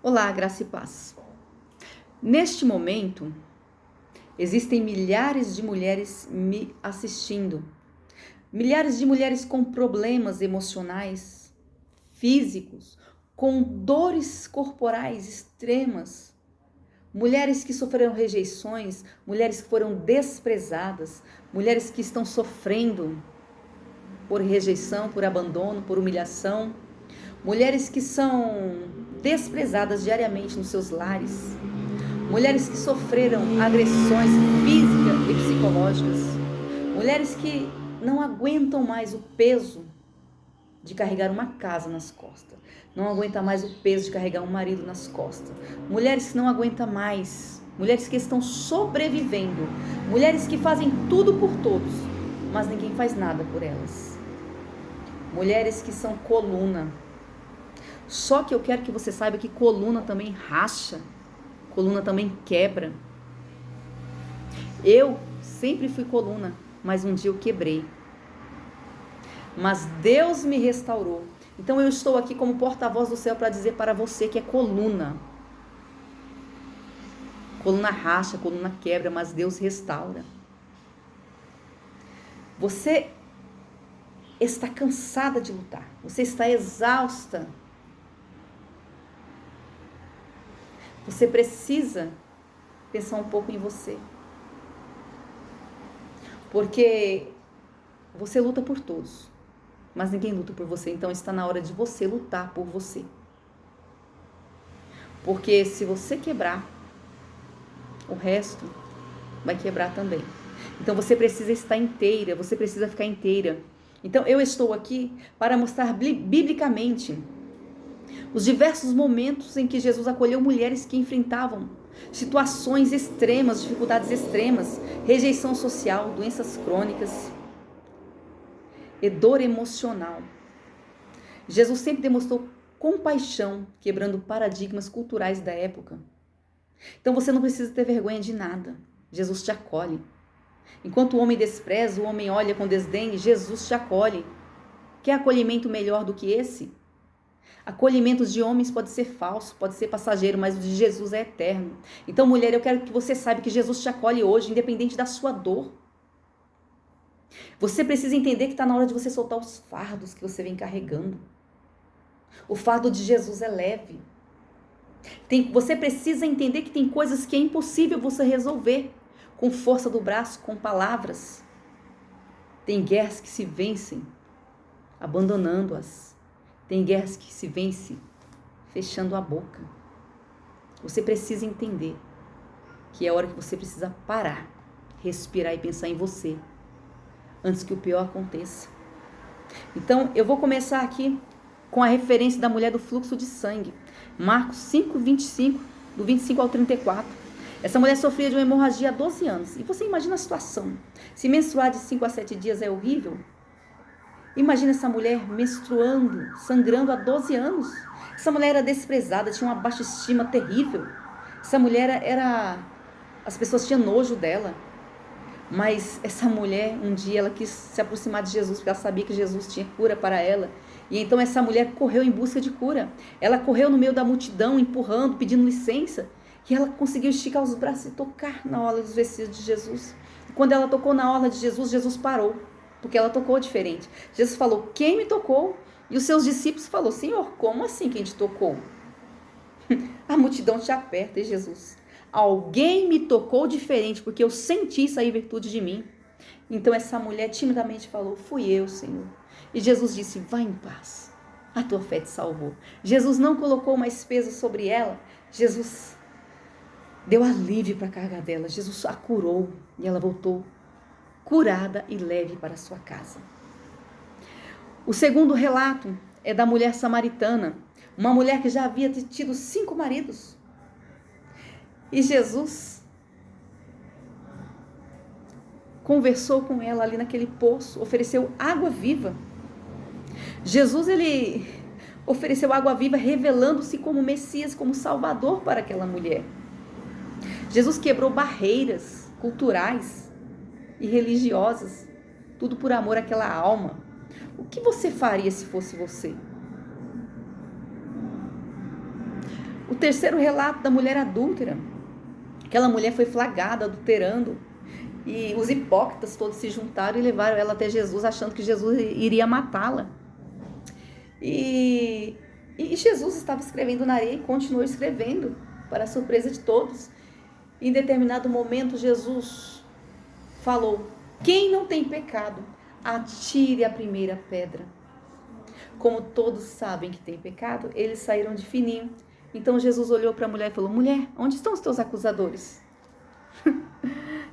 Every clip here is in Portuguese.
Olá, graça e paz. Neste momento, existem milhares de mulheres me assistindo. Milhares de mulheres com problemas emocionais, físicos, com dores corporais extremas. Mulheres que sofreram rejeições, mulheres que foram desprezadas, mulheres que estão sofrendo por rejeição, por abandono, por humilhação. Mulheres que são desprezadas diariamente nos seus lares. Mulheres que sofreram agressões físicas e psicológicas. Mulheres que não aguentam mais o peso de carregar uma casa nas costas. Não aguentam mais o peso de carregar um marido nas costas. Mulheres que não aguentam mais. Mulheres que estão sobrevivendo. Mulheres que fazem tudo por todos, mas ninguém faz nada por elas. Mulheres que são coluna. Só que eu quero que você saiba que coluna também racha. Coluna também quebra. Eu sempre fui coluna, mas um dia eu quebrei. Mas Deus me restaurou. Então eu estou aqui como porta-voz do céu para dizer para você que é coluna. Coluna racha, coluna quebra, mas Deus restaura. Você está cansada de lutar. Você está exausta. Você precisa pensar um pouco em você. Porque você luta por todos, mas ninguém luta por você. Então está na hora de você lutar por você. Porque se você quebrar, o resto vai quebrar também. Então você precisa estar inteira, você precisa ficar inteira. Então eu estou aqui para mostrar biblicamente os diversos momentos em que Jesus acolheu mulheres que enfrentavam situações extremas, dificuldades extremas, rejeição social, doenças crônicas e dor emocional. Jesus sempre demonstrou compaixão, quebrando paradigmas culturais da época. Então você não precisa ter vergonha de nada. Jesus te acolhe. Enquanto o homem despreza, o homem olha com desdém, Jesus te acolhe. Quer acolhimento melhor do que esse? Acolhimento de homens pode ser falso, pode ser passageiro, mas o de Jesus é eterno. Então, mulher, eu quero que você saiba que Jesus te acolhe hoje, independente da sua dor. Você precisa entender que está na hora de você soltar os fardos que você vem carregando. O fardo de Jesus é leve. Você precisa entender que tem coisas que é impossível você resolver com força do braço, com palavras. Tem guerras que se vencem abandonando-as. Tem guerras que se vence fechando a boca. Você precisa entender que é a hora que você precisa parar, respirar e pensar em você, antes que o pior aconteça. Então, eu vou começar aqui com a referência da mulher do fluxo de sangue. Marcos 5, 25, do 25 ao 34. Essa mulher sofria de uma hemorragia há 12 anos. E você imagina a situação. Se menstruar de 5 a 7 dias é horrível, imagina essa mulher menstruando, sangrando há 12 anos. Essa mulher era desprezada, tinha uma baixa estima terrível. Essa mulher as pessoas tinham nojo dela. Mas essa mulher, um dia, ela quis se aproximar de Jesus, porque ela sabia que Jesus tinha cura para ela. E então essa mulher correu em busca de cura. Ela correu no meio da multidão, empurrando, pedindo licença. E ela conseguiu esticar os braços e tocar na orla dos vestidos de Jesus. E quando ela tocou na orla de Jesus, Jesus parou. Porque ela tocou diferente. Jesus falou, quem me tocou? E os seus discípulos falaram, Senhor, como assim quem te tocou? A multidão te aperta, e Jesus, alguém me tocou diferente, porque eu senti sair virtude de mim. Então essa mulher timidamente falou, fui eu, Senhor. E Jesus disse, vá em paz, a tua fé te salvou. Jesus não colocou mais peso sobre ela, Jesus deu alívio para a carga dela, Jesus a curou e ela voltou curada e leve para sua casa. O segundo relato é da mulher samaritana, uma mulher que já havia tido 5 maridos. E Jesus conversou com ela ali naquele poço, ofereceu água viva. Jesus, ele ofereceu água viva, revelando-se como Messias, como Salvador para aquela mulher. Jesus quebrou barreiras culturais e religiosas, tudo por amor àquela alma. O que você faria se fosse você? O terceiro relato da mulher adúltera. Aquela mulher foi flagrada adulterando e os hipócritas todos se juntaram e levaram ela até Jesus, achando que Jesus iria matá-la. E Jesus estava escrevendo na areia e continuou escrevendo, para a surpresa de todos. Em determinado momento, Jesus falou: quem não tem pecado, atire a primeira pedra. Como todos sabem que tem pecado, eles saíram de fininho. Então Jesus olhou para a mulher e falou: mulher, onde estão os teus acusadores?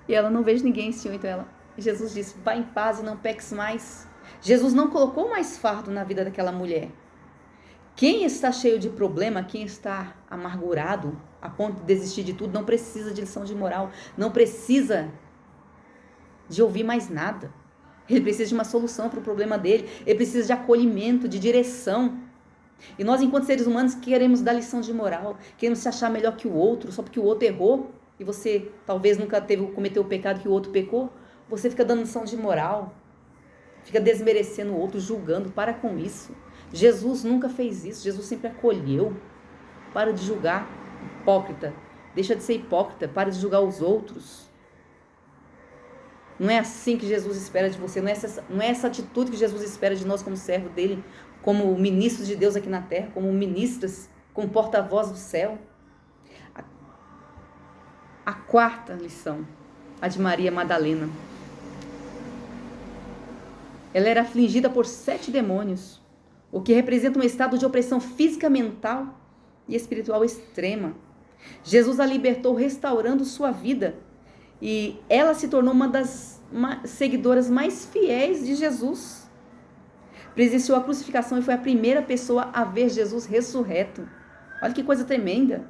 E ela: não vejo ninguém, Senhor. Então Jesus disse: vá em paz e não peques mais. Jesus não colocou mais fardo na vida daquela mulher. Quem está cheio de problema, quem está amargurado, a ponto de desistir de tudo, não precisa de lição de moral, não precisa de ouvir mais nada. Ele precisa de uma solução para o problema dele, ele precisa de acolhimento, de direção. E nós, enquanto seres humanos, queremos dar lição de moral, queremos se achar melhor que o outro, só porque o outro errou, e você talvez nunca cometeu o pecado que o outro pecou, você fica dando lição de moral, fica desmerecendo o outro, julgando. Para com isso. Jesus nunca fez isso, Jesus sempre acolheu. Para de julgar, hipócrita. Deixa de ser hipócrita, para de julgar os outros. Não é assim que Jesus espera de você, não é essa atitude que Jesus espera de nós como servo dele, como ministros de Deus aqui na terra, como ministras, como porta-voz do céu. A quarta lição, a de Maria Madalena. Ela era afligida por 7 demônios, o que representa um estado de opressão física, mental e espiritual extrema. Jesus a libertou, restaurando sua vida, e ela se tornou uma das seguidoras mais fiéis de Jesus. Presenciou a crucificação e foi a primeira pessoa a ver Jesus ressurreto. Olha que coisa tremenda.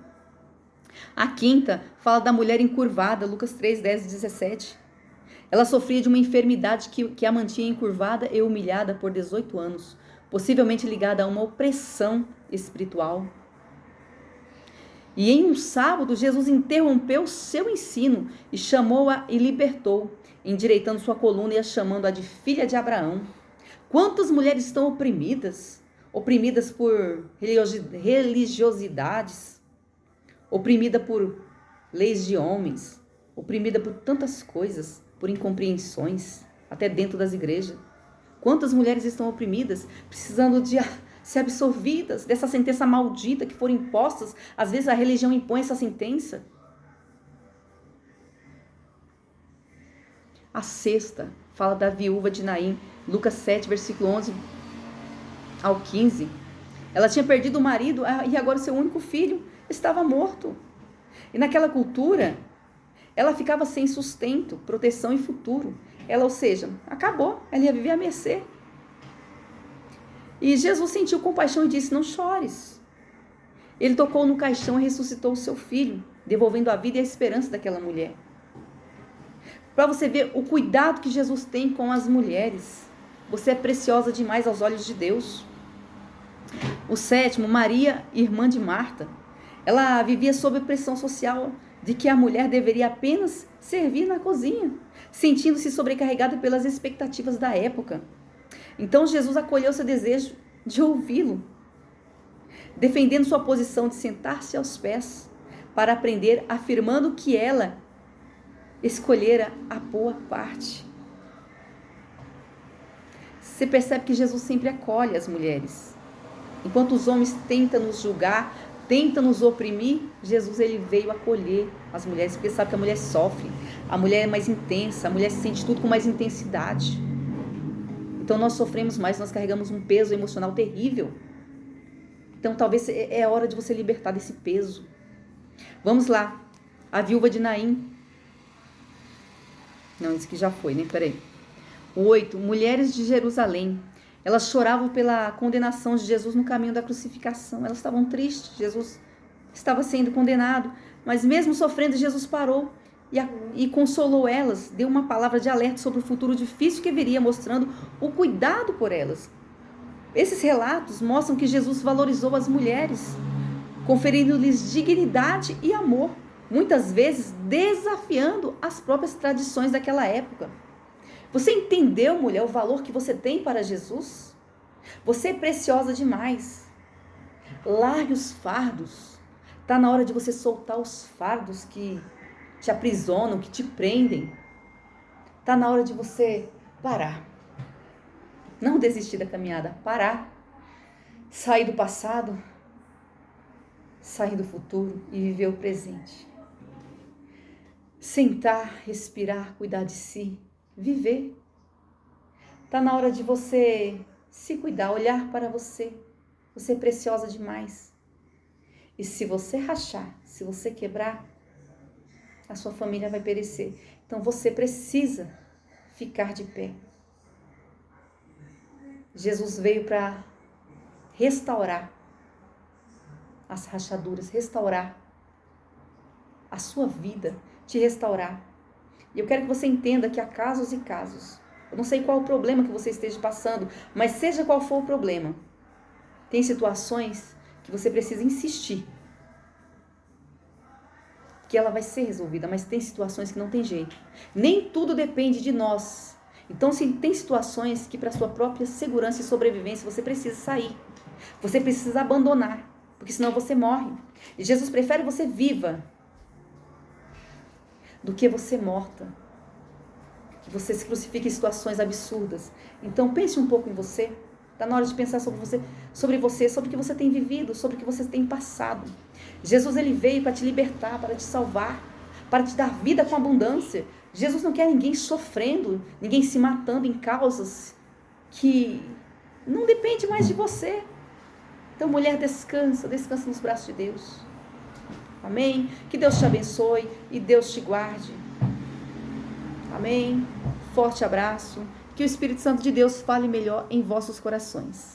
A quinta fala da mulher encurvada, Lucas 3, 10 e 17. Ela sofria de uma enfermidade que a mantinha encurvada e humilhada por 18 anos, possivelmente ligada a uma opressão espiritual. E em um sábado, Jesus interrompeu seu ensino e chamou-a e libertou, endireitando sua coluna e a chamando-a de filha de Abraão. Quantas mulheres estão oprimidas? Oprimidas por religiosidades, oprimida por leis de homens, oprimida por tantas coisas, por incompreensões, até dentro das igrejas. Quantas mulheres estão oprimidas, precisando de ser absorvidas dessa sentença maldita que foram impostas. Às vezes a religião impõe essa sentença. A sexta fala da viúva de Naim, Lucas 7, versículo 11 ao 15. Ela tinha perdido o marido e agora seu único filho estava morto. E naquela cultura, ela ficava sem sustento, proteção e futuro. Ou seja, acabou, ela ia viver à mercê. E Jesus sentiu compaixão e disse: não chores. Ele tocou no caixão e ressuscitou o seu filho, devolvendo a vida e a esperança daquela mulher. Para você ver o cuidado que Jesus tem com as mulheres. Você é preciosa demais aos olhos de Deus. O sétimo, Maria, irmã de Marta. Ela vivia sob pressão social de que a mulher deveria apenas servir na cozinha, sentindo-se sobrecarregada pelas expectativas da época. Então Jesus acolheu seu desejo de ouvi-lo, defendendo sua posição de sentar-se aos pés para aprender, afirmando que ela escolhera a boa parte. Você percebe que Jesus sempre acolhe as mulheres. Enquanto os homens tentam nos julgar, tentam nos oprimir, Jesus ele veio acolher as mulheres, porque sabe que a mulher sofre, a mulher é mais intensa, a mulher sente tudo com mais intensidade. Então nós sofremos mais, nós carregamos um peso emocional terrível. Então talvez é hora de você libertar desse peso. Vamos lá, a viúva de Naim. Não, isso que já foi, né? Peraí. 8. Mulheres de Jerusalém. Elas choravam pela condenação de Jesus no caminho da crucificação. Elas estavam tristes. Jesus estava sendo condenado. Mas mesmo sofrendo, Jesus parou e consolou elas. Deu uma palavra de alerta sobre o futuro difícil que viria, mostrando o cuidado por elas. Esses relatos mostram que Jesus valorizou as mulheres, conferindo-lhes dignidade e amor, muitas vezes desafiando as próprias tradições daquela época. Você entendeu, mulher, o valor que você tem para Jesus? Você é preciosa demais. Largue os fardos. Tá na hora de você soltar os fardos que te aprisionam, que te prendem. Tá na hora de você parar. Não desistir da caminhada, parar. Sair do passado, sair do futuro e viver o presente. Sentar, respirar, cuidar de si, viver. Tá na hora de você se cuidar, olhar para você. Você é preciosa demais. E se você rachar, se você quebrar, a sua família vai perecer. Então você precisa ficar de pé. Jesus veio para restaurar as rachaduras, restaurar a sua vida, te restaurar. E eu quero que você entenda que há casos e casos. Eu não sei qual o problema que você esteja passando, mas seja qual for o problema, tem situações que você precisa insistir, que ela vai ser resolvida, mas tem situações que não tem jeito. Nem tudo depende de nós. Então, se tem situações que para sua própria segurança e sobrevivência você precisa sair, você precisa abandonar, porque senão você morre. E Jesus prefere você viva do que você morta, que você se crucifique em situações absurdas. Então pense um pouco em você. Está na hora de pensar sobre o que você tem vivido, sobre o que você tem passado. Jesus, ele veio para te libertar, para te salvar, para te dar vida com abundância. Jesus não quer ninguém sofrendo, ninguém se matando em causas que não dependem mais de você. Então, mulher, descansa nos braços de Deus. Amém? Que Deus te abençoe e Deus te guarde. Amém? Forte abraço. Que o Espírito Santo de Deus fale melhor em vossos corações.